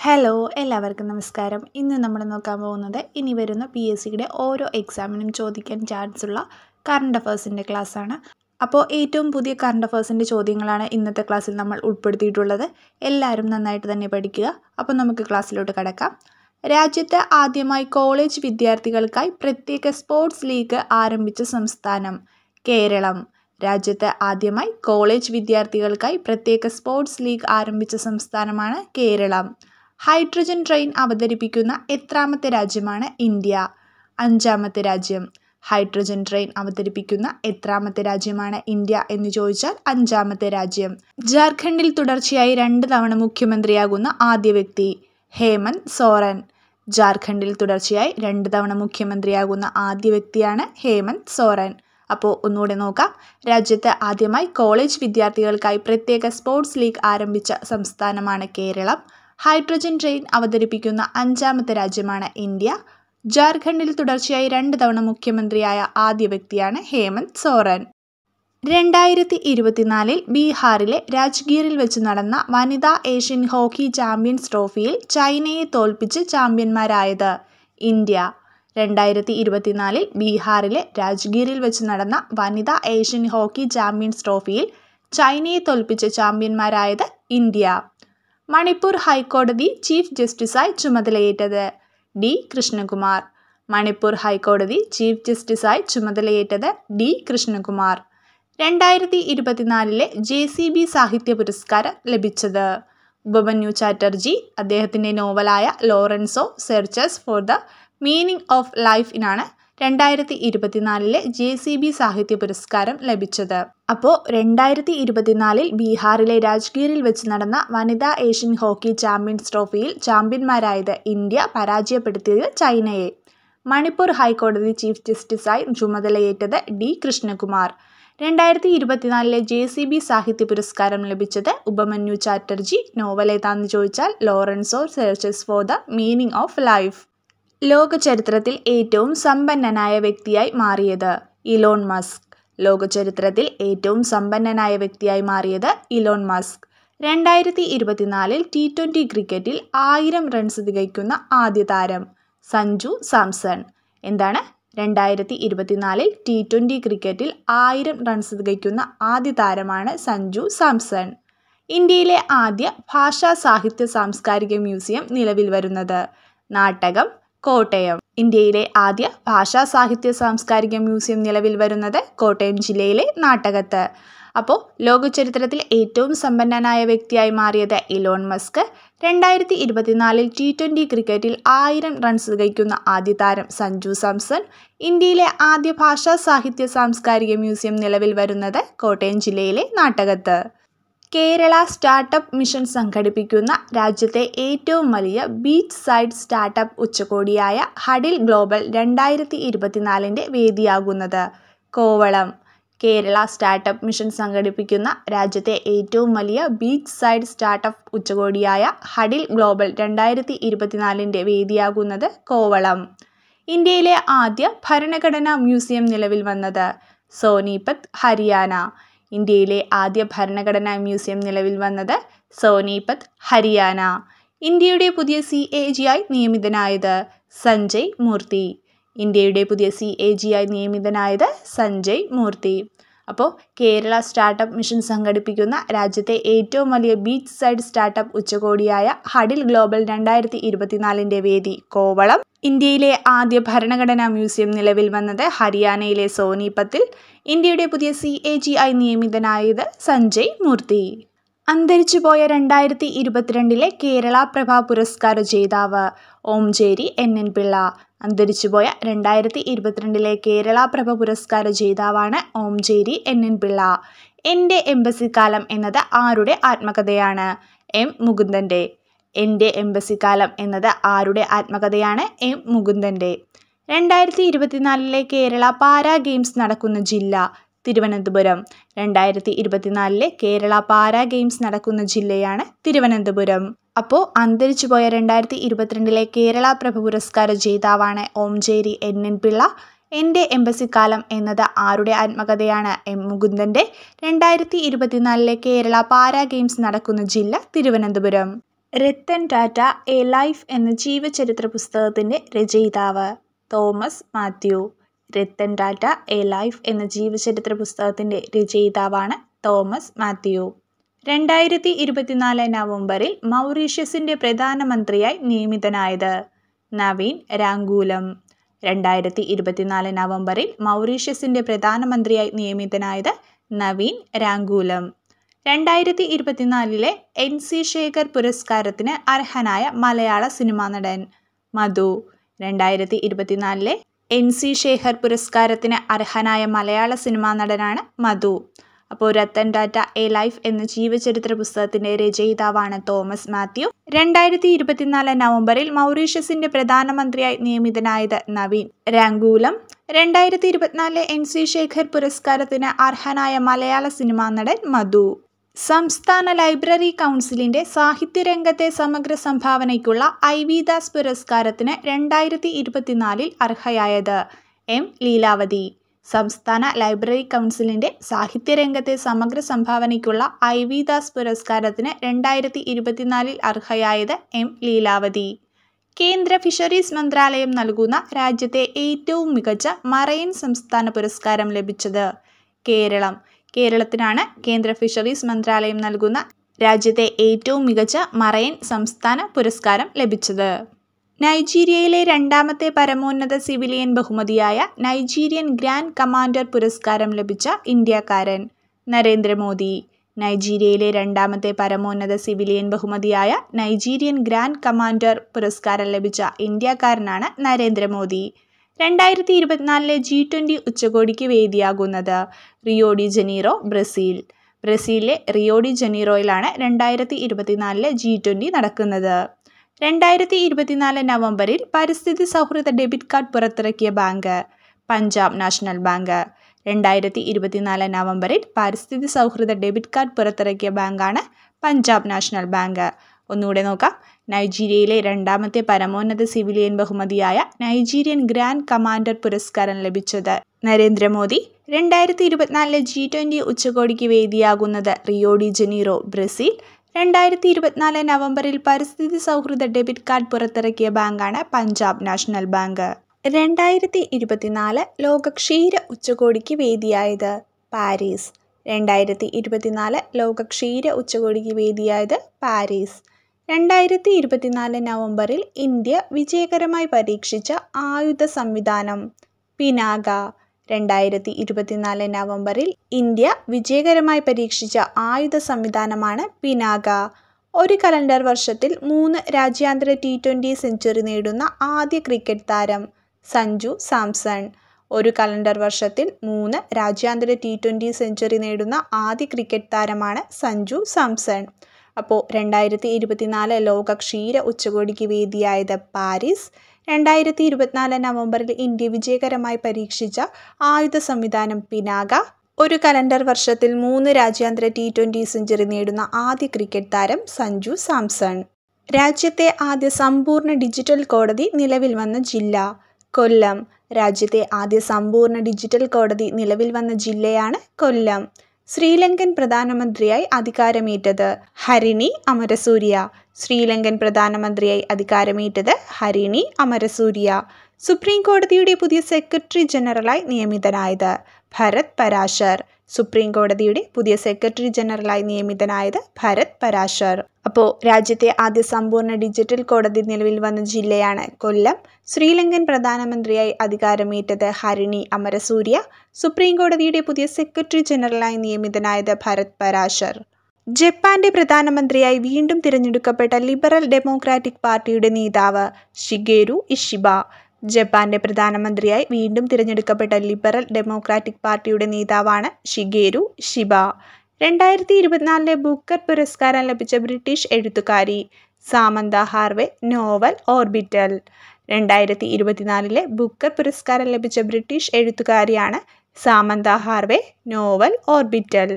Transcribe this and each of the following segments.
Hello എല്ലാവർക്കും നമസ്കാരം. ഇന്ന് നമ്മൾ നോക്കാൻ പോകുന്നത് ഇനി വരുന്ന PSCയുടെ ഓരോ എക്സാമിനും ചോദിക്കാൻ ചാൻസ് ഉള്ള കറണ്ട് അഫേഴ്സിൻ്റെ ക്ലാസ്സാണ്. അപ്പോൾ ഏറ്റവും പുതിയ കറണ്ട് അഫേഴ്സിൻ്റെ ചോദ്യങ്ങളാണ് ഇന്നത്തെ ക്ലാസ്സിൽ നമ്മൾ ഉൾപ്പെടുത്തിയിട്ടുള്ളത്. എല്ലാവരും നന്നായിട്ട് തന്നെ പഠിക്കുക. അപ്പോൾ നമുക്ക് ക്ലാസ്സിലോട്ട് കടക്കാം. രാജ്യത്ത് ആദ്യമായി കോളേജ് വിദ്യാർത്ഥികൾക്കായി പ്രത്യേക സ്പോർട്സ് ലീഗ് ആരംഭിച്ച സംസ്ഥാനം കേരളം. രാജ്യത്ത് ആദ്യമായി കോളേജ് വിദ്യാർത്ഥികൾക്കായി പ്രത്യേക സ്പോർട്സ് ലീഗ് ആരംഭിച്ച സംസ്ഥാനമാണ് കേരളം. ഹൈഡ്രജൻ ട്രെയിൻ അവതരിപ്പിക്കുന്ന എത്രാമത്തെ രാജ്യമാണ് ഇന്ത്യ? 5ാമത്തെ രാജ്യം. ഹൈഡ്രജൻ ട്രെയിൻ അവതരിപ്പിക്കുന്ന എത്രാമത്തെ രാജ്യമാണ് ഇന്ത്യ എന്ന് ചോദിച്ചാൽ 5ാമത്തെ രാജ്യം. ജാർഖണ്ഡിൽ തുടർച്ചയായി 2 തവണ മുഖ്യമന്ത്രിയാകുന്ന ആദ്യ വ്യക്തി ഹേമന്ത് സോറൻ. ജാർഖണ്ഡിൽ തുടർച്ചയായി 2 തവണ മുഖ്യമന്ത്രിയാകുന്ന ആദ്യ വ്യക്തിയാണ് ഹേമന്ത് സോറൻ. അപ്പോൾ ഒന്നുകൂടെ നോക്കാം. രാജ്യത്ത് ആദ്യമായി കോളേജ് വിദ്യാർത്ഥികൾക്കായി പ്രത്യേക സ്പോർട്സ് ലീഗ് ആരംഭിച്ച സംസ്ഥാനമാണ് കേരളം. ഹൈഡ്രജൻ ട്രെയിൻ അവതരിപ്പിക്കുന്ന 5ാമത്തെ രാജ്യമാണ് ഇന്ത്യ. ജാർഖണ്ഡിൽ തുടർച്ചയായി 2 തവണ മുഖ്യമന്ത്രിയായ ആദ്യ വ്യക്തിയാണ് ഹേമന്ത് സോറൻ. 2024 ബീഹാറിലെ രാജ്ഗീറിൽ വെച്ച് നടന്ന വനിതാ ഏഷ്യൻ ഹോക്കി ചാമ്പ്യൻസ് ട്രോഫിയിൽ ചൈനയെ തോൽപ്പിച്ച് ചാമ്പ്യന്മാരായത് ഇന്ത്യ. 2024 ബീഹാറിലെ രാജ്ഗീറിൽ വെച്ച് നടന്ന വനിതാ ഏഷ്യൻ ഹോക്കി ചാമ്പ്യൻസ് ട്രോഫിയിൽ ചൈനയെ തോൽപ്പിച്ച് ചാമ്പ്യന്മാരായത് ഇന്ത്യ. മണിപ്പൂർ ഹൈക്കോടതി ചീഫ് ജസ്റ്റിസായി ചുമതലയേറ്റത് ഡി കൃഷ്ണകുമാർ. മണിപ്പൂർ ഹൈക്കോടതി ചീഫ് ജസ്റ്റിസായി ചുമതലയേറ്റത് ഡി കൃഷ്ണകുമാർ. 2024 JCB സാഹിത്യ പുരസ്കാരം ലഭിച്ചത് ഉപമന്യു ചാറ്റർജി. അദ്ദേഹത്തിൻ്റെ നോവലായ Lorenzo searches for the meaning of ലൈഫിനാണ് 2024 JCB സാഹിത്യ പുരസ്കാരം ലഭിച്ചത്. അപ്പോൾ 2024 ബീഹാറിലെ രാജ്ഗീറിൽ വെച്ച് നടന്ന വനിതാ ഏഷ്യൻ ഹോക്കി ചാമ്പ്യൻസ് ട്രോഫിയിൽ ചാമ്പ്യന്മാരായത് ഇന്ത്യ, പരാജയപ്പെടുത്തിയത് ചൈനയെ. മണിപ്പൂർ ഹൈക്കോടതി ചീഫ് ജസ്റ്റിസായി ചുമതലയേറ്റത് ഡി കൃഷ്ണകുമാർ. 2024 JCB സാഹിത്യ പുരസ്കാരം ലഭിച്ചത് ഉപമന്യു ചാറ്റർജി. നോവൽ ഏതാണെന്ന് ചോദിച്ചാൽ Lorenzo searches for the meaning of life. ലോക ചരിത്രത്തിൽ ഏറ്റവും സമ്പന്നനായ വ്യക്തിയായി മാറിയത് ഇലോൺ മസ്ക്. ലോക ചരിത്രത്തിൽ ഏറ്റവും സമ്പന്നനായ വ്യക്തിയായി മാറിയത് ഇലോൺ മസ്ക്. 2024 T20 ക്രിക്കറ്റിൽ 1000 റൺസ് തികയ്ക്കുന്ന ആദ്യ താരം സഞ്ജു സാംസൺ. എന്താണ്? 2024 T20 ക്രിക്കറ്റിൽ 1000 റൺസ് തികയ്ക്കുന്ന ആദ്യ താരമാണ് സഞ്ജു സാംസൺ. ഇന്ത്യയിലെ ആദ്യ ഭാഷാ സാഹിത്യ സാംസ്കാരിക മ്യൂസിയം നിലവിൽ വരുന്നത് നാട്ടകം, കോട്ടയം. ഇന്ത്യയിലെ ആദ്യ ഭാഷാ സാഹിത്യ സാംസ്കാരിക മ്യൂസിയം നിലവിൽ വരുന്നത് കോട്ടയം ജില്ലയിലെ നാട്ടകത്ത്. അപ്പോൾ ലോക ചരിത്രത്തിൽ ഏറ്റവും സമ്പന്നനായ വ്യക്തിയായി മാറിയത് ഇലോൺ മസ്ക്. 2024 T20 ക്രിക്കറ്റിൽ 1000 റൺസ് തികയ്ക്കുന്ന ആദ്യ താരം സഞ്ജു സാംസൺ. ഇന്ത്യയിലെ ആദ്യ ഭാഷാ സാഹിത്യ സാംസ്കാരിക മ്യൂസിയം നിലവിൽ വരുന്നത് കോട്ടയം ജില്ലയിലെ നാട്ടകത്ത്. കേരള സ്റ്റാർട്ടപ്പ് മിഷൻ സംഘടിപ്പിക്കുന്ന രാജ്യത്തെ ഏറ്റവും വലിയ ബീച്ച് സൈഡ് സ്റ്റാർട്ടപ്പ് ഉച്ചകോടിയായ ഹഡിൽ ഗ്ലോബൽ 2024 വേദിയാകുന്നത് കോവളം. കേരള സ്റ്റാർട്ടപ്പ് മിഷൻ സംഘടിപ്പിക്കുന്ന രാജ്യത്തെ ഏറ്റവും വലിയ ബീച്ച് സൈഡ് സ്റ്റാർട്ടപ്പ് ഉച്ചകോടിയായ ഹഡിൽ ഗ്ലോബൽ 2024 വേദിയാകുന്നത് കോവളം. ഇന്ത്യയിലെ ആദ്യ ഭരണഘടനാ മ്യൂസിയം നിലവിൽ വന്നത് സോനിപത്ത്, ഹരിയാന. ഇന്ത്യയിലെ ആദ്യ ഭരണഘടനാ മ്യൂസിയം നിലവിൽ വന്നത് സോനിപത്ത്, ഹരിയാന. ഇന്ത്യയുടെ പുതിയ CAG-ആയി നിയമിതനായത് സഞ്ജയ് മൂർത്തി. ഇന്ത്യയുടെ പുതിയ CAG-ആയി നിയമിതനായത് സഞ്ജയ് മൂർത്തി. അപ്പോൾ കേരള സ്റ്റാർട്ടപ്പ് മിഷൻ സംഘടിപ്പിക്കുന്ന രാജ്യത്തെ ഏറ്റവും വലിയ ബീച്ച് സൈഡ് സ്റ്റാർട്ടപ്പ് ഉച്ചകോടിയായ ഹഡിൽ ഗ്ലോബൽ 2024 വേദി കോവളം. ഇന്ത്യയിലെ ആദ്യ ഭരണഘടനാ മ്യൂസിയം നിലവിൽ വന്നത് ഹരിയാനയിലെ സോനിപത്തിൽ. ഇന്ത്യയുടെ പുതിയ CAG-ആയി നിയമിതനായത് സഞ്ജയ് മൂർത്തി. അന്തരിച്ചുപോയ 2022 കേരള പ്രഭ പുരസ്കാര ജേതാവ് ഓംചേരി NN പിള്ള. അന്തരിച്ചുപോയ 2022 കേരള പ്രഭ പുരസ്കാര ജേതാവാണ് ഓംചേരി NN പിള്ള. എൻ്റെ എംബസിക്കാലം എന്നത് ആരുടെ ആത്മകഥയാണ്? M മുകുന്ദൻ്റെ. എൻ്റെ എംബസിക്കാലം എന്നത് ആരുടെ ആത്മകഥയാണ്? M മുകുന്ദൻ്റെ. 2024 കേരള പാരാ ഗെയിംസ് നടക്കുന്ന ജില്ല തിരുവനന്തപുരം. 2024 കേരള പാരാ ഗെയിംസ് നടക്കുന്ന ജില്ലയാണ് തിരുവനന്തപുരം. അപ്പോൾ അന്തരിച്ചുപോയ 2022 കേരള പ്രഭ പുരസ്കാര ജേതാവാണ് ഓംചേരി NN പിള്ള. എൻ്റെ എംബസിക്കാലം എന്നത് ആരുടെ ആത്മകഥയാണ്? M മുകുന്ദൻ്റെ. 2024 കേരള പാരാ ഗെയിംസ് നടക്കുന്ന ജില്ല തിരുവനന്തപുരം. രത്തൻ ടാറ്റ എ ലൈഫ് എന്ന ജീവചരിത്ര പുസ്തകത്തിൻ്റെ രചയിതാവ് തോമസ് മാത്യു. രത്തൻ ടാറ്റ എ ലൈഫ് എന്ന ജീവചരിത്ര പുസ്തകത്തിൻ്റെ രചയിതാവാണ് തോമസ് മാത്യു. 2024 നവംബറിൽ മൗറീഷ്യസിൻ്റെ പ്രധാനമന്ത്രിയായി നിയമിതനായത് നവീൻ രാംഗൂലം. 2024 നവംബറിൽ മൗറീഷ്യസിൻ്റെ പ്രധാനമന്ത്രിയായി നിയമിതനായത് നവീൻ രാംഗൂലം. 2024 NC ശേഖർ പുരസ്കാരത്തിന് അർഹനായ മലയാള സിനിമാ നടൻ മധു. 2024 NC ശേഖർ പുരസ്കാരത്തിന് അർഹനായ മലയാള സിനിമാ നടനാണ് മധു. അപ്പോൾ രത്തൻ ടാറ്റ എ ലൈഫ് എന്ന ജീവചരിത്ര പുസ്തകത്തിൻ്റെ രചയിതാവാണ് തോമസ് മാത്യു. 2024 നവംബറിൽ മൗറീഷ്യസിൻ്റെ പ്രധാനമന്ത്രിയായി നിയമിതനായത് നവീൻ രാംഗൂലം. 2024 NC ശേഖർ പുരസ്കാരത്തിന് അർഹനായ മലയാള സിനിമാ നടൻ മധു. സംസ്ഥാന ലൈബ്രറി കൗൺസിലിൻ്റെ സാഹിത്യരംഗത്തെ സമഗ്ര സംഭാവനയ്ക്കുള്ള IV ദാസ് പുരസ്കാരത്തിന് 2024 അർഹയായത് M ലീലാവതി. സംസ്ഥാന ലൈബ്രറി കൗൺസിലിൻ്റെ സാഹിത്യരംഗത്തെ സമഗ്ര സംഭാവനയ്ക്കുള്ള IV ദാസ് പുരസ്കാരത്തിന് 2024 അർഹയായത് M ലീലാവതി. കേന്ദ്ര ഫിഷറീസ് മന്ത്രാലയം നൽകുന്ന രാജ്യത്തെ ഏറ്റവും മികച്ച മറൈൻ സംസ്ഥാന പുരസ്കാരം ലഭിച്ചത് കേരളം. കേരളത്തിനാണ് കേന്ദ്ര ഫിഷറീസ് മന്ത്രാലയം നൽകുന്ന രാജ്യത്തെ ഏറ്റവും മികച്ച മറൈൻ സംസ്ഥാന പുരസ്കാരം ലഭിച്ചത്. നൈജീരിയയിലെ രണ്ടാമത്തെ പരമോന്നത സിവിലിയൻ ബഹുമതിയായ നൈജീരിയൻ ഗ്രാൻഡ് കമാൻഡർ പുരസ്കാരം ലഭിച്ച ഇന്ത്യക്കാരൻ നരേന്ദ്രമോദി. നൈജീരിയയിലെ രണ്ടാമത്തെ പരമോന്നത സിവിലിയൻ ബഹുമതിയായ നൈജീരിയൻ ഗ്രാൻഡ് കമാൻഡർ പുരസ്കാരം ലഭിച്ച ഇന്ത്യക്കാരനാണ് നരേന്ദ്രമോദി. 2024 G20 ഉച്ചകോടിക്ക് വേദിയാകുന്നത് റിയോ ഡി ജനീറോ, ബ്രസീൽ. ബ്രസീലിലെ റിയോ ഡി ജനീറോയിലാണ് 2024 G20 നടക്കുന്നത്. 2024 നവംബറിൽ പരിസ്ഥിതി സൗഹൃദ ഡെബിറ്റ് കാർഡ് പുറത്തിറക്കിയ ബാങ്ക് പഞ്ചാബ് നാഷണൽ ബാങ്ക്. 2024 നവംബറിൽ പരിസ്ഥിതി സൗഹൃദ ഡെബിറ്റ് കാർഡ് പുറത്തിറക്കിയ ബാങ്കാണ് പഞ്ചാബ് നാഷണൽ ബാങ്ക്. ഒന്നുകൂടെ നോക്കാം. നൈജീരിയയിലെ രണ്ടാമത്തെ പരമോന്നത സിവിലിയൻ ബഹുമതിയായ നൈജീരിയൻ ഗ്രാൻഡ് കമാൻഡർ പുരസ്കാരം ലഭിച്ചത് നരേന്ദ്രമോദി. 2024 G20 ഉച്ചകോടിക്ക് വേദിയാകുന്നത് റിയോ ഡി ജനീറോ, ബ്രസീൽ. 2024 നവംബറിൽ പരിസ്ഥിതി സൗഹൃദ ഡെബിറ്റ് കാർഡ് പുറത്തിറക്കിയ ബാങ്കാണ് പഞ്ചാബ് നാഷണൽ ബാങ്ക്. 2024 ലോക ക്ഷീര ഉച്ചകോടിക്ക് വേദിയായത് പാരീസ്. 2024 ലോക ക്ഷീര ഉച്ചകോടിക്ക് വേദിയായത് പാരീസ്. 2024 നവംബറിൽ ഇന്ത്യ വിജയകരമായി പരീക്ഷിച്ച ആയുധ സംവിധാനം പിനാക. 2024 നവംബറിൽ ഇന്ത്യ വിജയകരമായി പരീക്ഷിച്ച ആയുധ സംവിധാനമാണ് പിനാക. ഒരു കലണ്ടർ വർഷത്തിൽ 3 രാജ്യാന്തര T20 സെഞ്ചുറി നേടുന്ന ആദ്യ ക്രിക്കറ്റ് താരം സഞ്ജു സാംസൺ. ഒരു കലണ്ടർ വർഷത്തിൽ 3 രാജ്യാന്തര T20 സെഞ്ചുറി നേടുന്ന ആദ്യ ക്രിക്കറ്റ് താരമാണ് സഞ്ജു സാംസൺ. അപ്പോൾ 2024 ലോക ക്ഷീര ഉച്ചകോടിക്ക് വേദിയായത് പാരീസ്. 2024 നവംബറിൽ ഇന്ത്യ വിജയകരമായി പരീക്ഷിച്ച ആയുധ സംവിധാനം പിനാക. ഒരു കലണ്ടർ വർഷത്തിൽ 3 രാജ്യാന്തര T20 സെഞ്ചുറി നേടുന്ന ആദ്യ ക്രിക്കറ്റ് താരം സഞ്ജു സാംസൺ. രാജ്യത്തെ ആദ്യ സമ്പൂർണ്ണ ഡിജിറ്റൽ കോടതി നിലവിൽ വന്ന ജില്ല കൊല്ലം. രാജ്യത്തെ ആദ്യ സമ്പൂർണ്ണ ഡിജിറ്റൽ കോടതി നിലവിൽ വന്ന ജില്ലയാണ് കൊല്ലം. ശ്രീലങ്കൻ പ്രധാനമന്ത്രിയായി അധികാരമേറ്റത് ഹരിണി അമരസൂര്യ. ശ്രീലങ്കൻ പ്രധാനമന്ത്രിയായി അധികാരമേറ്റത് ഹരിണി അമരസൂര്യ. സുപ്രീം കോടതിയുടെ പുതിയ സെക്രട്ടറി ജനറലായി നിയമിതനായത് ഭരത് പരാശർ. സുപ്രീം കോടതിയുടെ പുതിയ സെക്രട്ടറി ജനറലായി നിയമിതനായത് ഭരത് പരാശർ. അപ്പോൾ രാജ്യത്തെ ആദ്യ സമ്പൂർണ്ണ ഡിജിറ്റൽ കോടതി നിലവിൽ വന്ന ജില്ലയാണ് കൊല്ലം. ശ്രീലങ്കൻ പ്രധാനമന്ത്രിയായി അധികാരമേറ്റത് ഹരിണി അമരസൂര്യ. സുപ്രീം കോടതിയുടെ പുതിയ സെക്രട്ടറി ജനറലായി നിയമിതനായത് ഭരത് പരാശർ. ജപ്പാന്റെ പ്രധാനമന്ത്രിയായി വീണ്ടും തിരഞ്ഞെടുക്കപ്പെട്ട ലിബറൽ ഡെമോക്രാറ്റിക് പാർട്ടിയുടെ നേതാവ് ഷിഗേരു ഇഷിബ. ജപ്പാന്റെ പ്രധാനമന്ത്രിയായി വീണ്ടും തിരഞ്ഞെടുക്കപ്പെട്ട ലിബറൽ ഡെമോക്രാറ്റിക് പാർട്ടിയുടെ നേതാവാണ് ഷിഗേരു ഇഷിബ. 2024 ബുക്കർ പുരസ്കാരം ലഭിച്ച ബ്രിട്ടീഷ് എഴുത്തുകാരി Samantha Harvey. Novel Orbital. 2024 Booker പുരസ്കാരം ലഭിച്ച ബ്രിട്ടീഷ് എഴുത്തുകാരിയാണ് Samantha Harvey. Novel Orbital.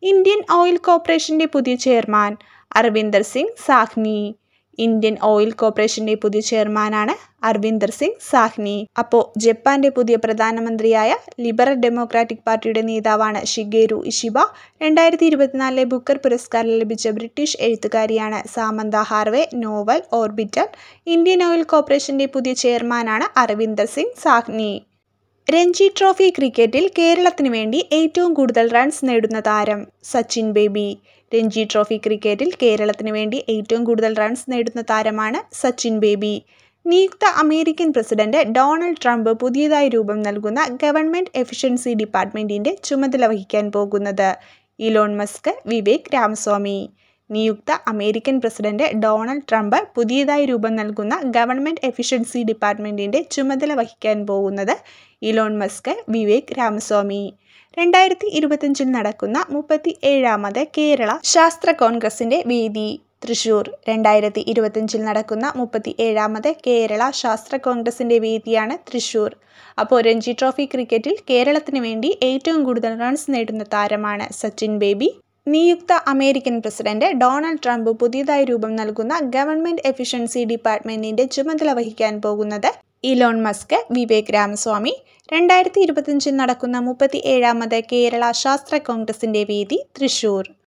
Indian Oil കോർപ്പറേഷന്റെ പുതിയ chairman Arvinder Singh Sahni. Indian Oil കോർപ്പറേഷന്റെ പുതിയ ചെയർമാനാണ് അർവിന്ദർ സിംഗ് സാഹ്നി. അപ്പോൾ ജപ്പാന്റെ പുതിയ പ്രധാനമന്ത്രിയായ ലിബറൽ ഡെമോക്രാറ്റിക് പാർട്ടിയുടെ നേതാവാണ് ഷിഗേരു ഇഷിബ. 2024 ബുക്കർ പുരസ്കാരം ലഭിച്ച ബ്രിട്ടീഷ് എഴുത്തുകാരിയാണ് Samantha Harvey. Novel Orbital. Indian Oil കോർപ്പറേഷന്റെ പുതിയ ചെയർമാനാണ് അർവിന്ദർ സിംഗ് സാഹ്നി. രഞ്ജി ട്രോഫി ക്രിക്കറ്റിൽ കേരളത്തിന് വേണ്ടി ഏറ്റവും കൂടുതൽ റൺസ് നേടുന്ന താരം സച്ചിൻ ബേബി. രഞ്ജി ട്രോഫി ക്രിക്കറ്റിൽ കേരളത്തിന് വേണ്ടി ഏറ്റവും കൂടുതൽ റൺസ് നേടുന്ന താരമാണ് സച്ചിൻ ബേബി. നിയുക്ത അമേരിക്കൻ പ്രസിഡന്റ് ഡൊണാൾഡ് ട്രംപ് പുതിയതായി രൂപം നൽകുന്ന ഗവൺമെന്റ് എഫിഷ്യൻസി ഡിപ്പാർട്ട്മെന്റിന്റെ ചുമതല വഹിക്കാൻ പോകുന്നത് ഇലോൺ മസ്ക്, വിവേക് രാമസ്വാമി. നിയുക്ത അമേരിക്കൻ പ്രസിഡന്റ് ഡൊണാൾഡ് ട്രംപ് പുതിയതായി രൂപം നൽകുന്ന ഗവൺമെന്റ് എഫിഷ്യൻസി ഡിപ്പാർട്ട്മെന്റിന്റെ ചുമതല വഹിക്കാൻ പോകുന്നത് ഇലോൺ മസ്ക്, വിവേക് രാമസ്വാമി. 2025 നടക്കുന്ന 37ാമത് കേരള ശാസ്ത്ര കോൺഗ്രസിന്റെ വേദി തൃശൂർ. 2025 നടക്കുന്ന 37ാമത് കേരള ശാസ്ത്ര കോൺഗ്രസിന്റെ വേദിയാണ് തൃശൂർ. അപ്പോൾ രഞ്ജി ട്രോഫി ക്രിക്കറ്റിൽ കേരളത്തിന് വേണ്ടി ഏറ്റവും കൂടുതൽ റൺസ് നേടുന്ന താരമാണ് സച്ചിൻ ബേബി. നിയുക്ത അമേരിക്കൻ പ്രസിഡന്റ് ഡൊണാൾഡ് ട്രംപ് പുതിയതായി രൂപം നൽകുന്ന ഗവൺമെന്റ് എഫിഷ്യൻസി ഡിപ്പാർട്ട്മെന്റിന്റെ ചുമതല വഹിക്കാൻ പോകുന്നത് ഇലോൺ മസ്ക്, വിവേക് രാമസ്വാമി. 2025 നടക്കുന്ന 37ാമത് കേരള ശാസ്ത്ര കോൺഗ്രസിന്റെ വേദി തൃശൂർ.